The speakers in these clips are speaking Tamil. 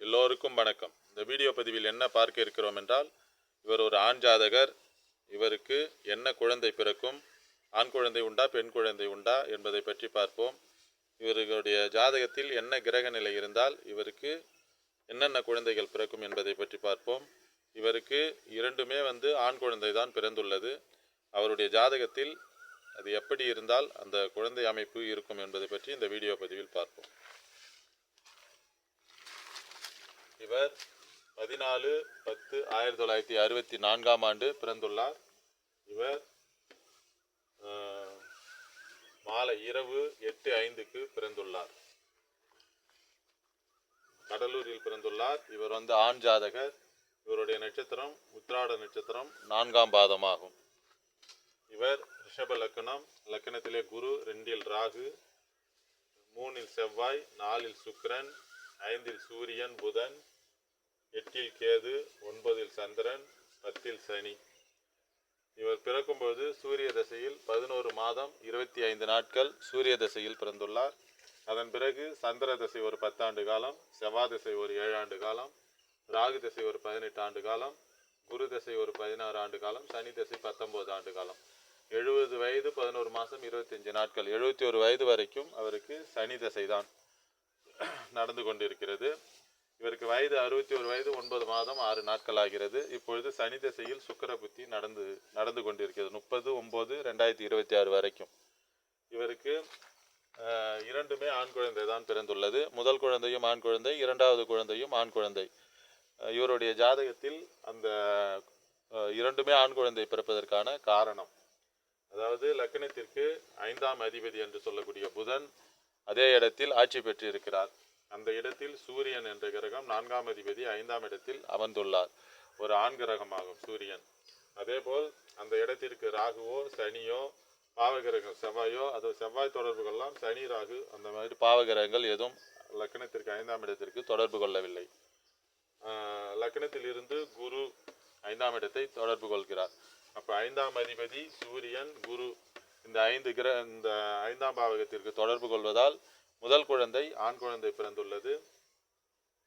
எல்லோருக்கும் வணக்கம். இந்த வீடியோ பதிவில் என்ன பார்க்க இருக்கிறோம் என்றால், இவர் ஒரு ஆண் ஜாதகர். இவருக்கு என்ன குழந்தை பிறக்கும், ஆண் குழந்தை உண்டா பெண் குழந்தை உண்டா என்பதை பற்றி பார்ப்போம். இவர்களுடைய ஜாதகத்தில் என்ன கிரக நிலை இருந்தால் இவருக்கு என்னென்ன குழந்தைகள் பிறக்கும் என்பதை பற்றி பார்ப்போம். இவருக்கு இரண்டுமே ஆண் குழந்தை தான் பிறந்துள்ளது. அவருடைய ஜாதகத்தில் அது எப்படி இருந்தால் அந்த குழந்தை அமைப்பு இருக்கும் என்பதை பற்றி இந்த வீடியோ பதிவில் பார்ப்போம். இவர் 14/10/1964 ஆண்டு பிறந்துள்ளார். இவர் மாலை இரவு 8:05க்கு பிறந்துள்ளார். கடலூரில் பிறந்துள்ளார். இவர் ஆண் ஜாதகர். இவருடைய நட்சத்திரம் உத்திராட நட்சத்திரம் 4ஆம் பாதமாகும். இவர் ரிஷப லக்னம். லக்னத்திலே குரு, 2இல் ராகு, 3இல் செவ்வாய், 4இல் சுக்கிரன், 5இல் சூரியன் புதன், 8இல் கேது, 9இல் சந்திரன், 10இல் சனி. இவர் பிறக்கும்போது சூரிய தசையில் 11 மாதம் 25 நாட்கள் சூரிய தசையில் பிறந்துள்ளார். அதன் பிறகு சந்திர தசை ஒரு 10 ஆண்டு காலம், செவ்வாய் தசை ஒரு 7 ஆண்டு காலம், ராகு தசை ஒரு 18 ஆண்டு காலம், குரு தசை ஒரு 16 ஆண்டு காலம், சனி தசை 19 ஆண்டு காலம். 70 வயது 11 மாதம் 25 நாட்கள், 71 வயது வரைக்கும் அவருக்கு சனி தசை தான் நடந்து கொண்டிருக்கிறது. இவருக்கு வயது 61 வயது 9 மாதம் 6 நாட்கள் ஆகிறது. இப்பொழுது சனி தசையில் சுக்கிர புத்தி நடந்து கொண்டிருக்கிறது 30/9/2026 வரைக்கும். இவருக்கு இரண்டுமே ஆண் குழந்தை தான் பிறந்துள்ளது. முதல் குழந்தையும் ஆண் குழந்தை, இரண்டாவது குழந்தையும் ஆண் குழந்தை. இவருடைய ஜாதகத்தில் அந்த இரண்டுமே ஆண் குழந்தை பிறப்பதற்கான காரணம், அதாவது லக்னத்திற்கு 5ஆம் அதிபதி என்று சொல்லக்கூடிய புதன் அதே இடத்தில் ஆட்சி பெற்றிருக்கிறார். அந்த இடத்தில் சூரியன் என்ற கிரகம் 4ஆம் அதிபதி 5ஆம் இடத்தில் அமர்ந்துள்ளார். ஒரு ஆண் கிரகமாகும் சூரியன். அதேபோல் அந்த இடத்திற்கு ராகுவோ சனியோ பாவகிரகம் செவ்வாயோ, அது செவ்வாய் தொடர்புகள்லாம் சனி ராகு அந்த மாதிரி பாவகிரகங்கள் எதுவும் லக்னத்திற்கு 5ஆம் இடத்திற்கு தொடர்பு கொள்ளவில்லை. லக்னத்தில் இருந்து குரு 5ஆம் இடத்தை தொடர்பு கொள்கிறார். அப்போ 5ஆம் அதிபதி சூரியன் குரு இந்த 5ஆம் பாவகத்திற்கு தொடர்பு கொள்வதால் முதல் குழந்தை ஆண் குழந்தை பிறந்துள்ளது.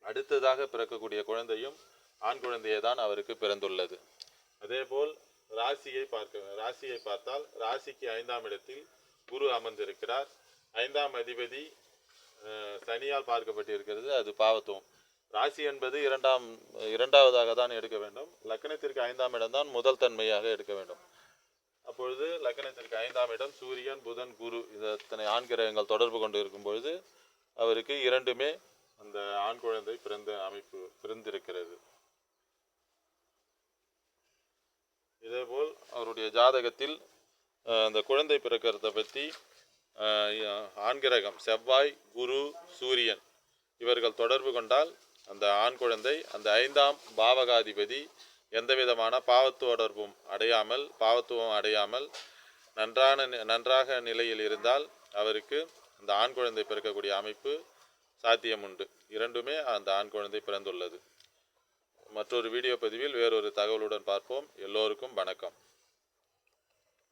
அடுத்ததாக பிறக்கக்கூடிய குழந்தையும் ஆண் குழந்தையே தான் அவருக்கு பிறந்துள்ளது. அதேபோல் ராசியை பார்த்தால் ராசிக்கு 5ஆம் இடத்தில் குரு அமர்ந்திருக்கிறார். 5ஆம் அதிபதி சனியால் பார்க்கப்பட்டிருக்கிறது. அது பாவத்துவம். ராசி என்பது இரண்டாவதாக தான் எடுக்க வேண்டும். லக்னத்திற்கு 5ஆம் இடம் தான் முதல் தன்மையாக எடுக்க வேண்டும். அப்பொழுது லக்னத்திற்கு 5ஆம் இடம் சூரியன் புதன் குரு இத்தனை ஆண் கிரகங்கள் தொடர்பு கொண்டு இருக்கும் பொழுது அவருக்கு இரண்டுமே அந்த ஆண் குழந்தை பிறந்திருக்கிறது. இதேபோல் அவருடைய ஜாதகத்தில் அந்த குழந்தை பிறக்கிறத பற்றி ஆண் கிரகம் செவ்வாய் குரு சூரியன் இவர்கள் தொடர்பு கொண்டால் அந்த ஆண் குழந்தை அந்த 5ஆம் பாவகாதிபதி எந்த விதமான பாவத்துவம் அடையாமல் நன்றாக நிலையில் இருந்தால் அவருக்கு அந்த ஆண் குழந்தை பிறக்கக்கூடிய அமைப்பு சாத்தியம் உண்டு. இரண்டுமே அந்த ஆண் குழந்தை பிறந்துள்ளது. மற்றொரு வீடியோ பதிவில் வேறொரு தகவலுடன் பார்ப்போம். எல்லோருக்கும் வணக்கம்.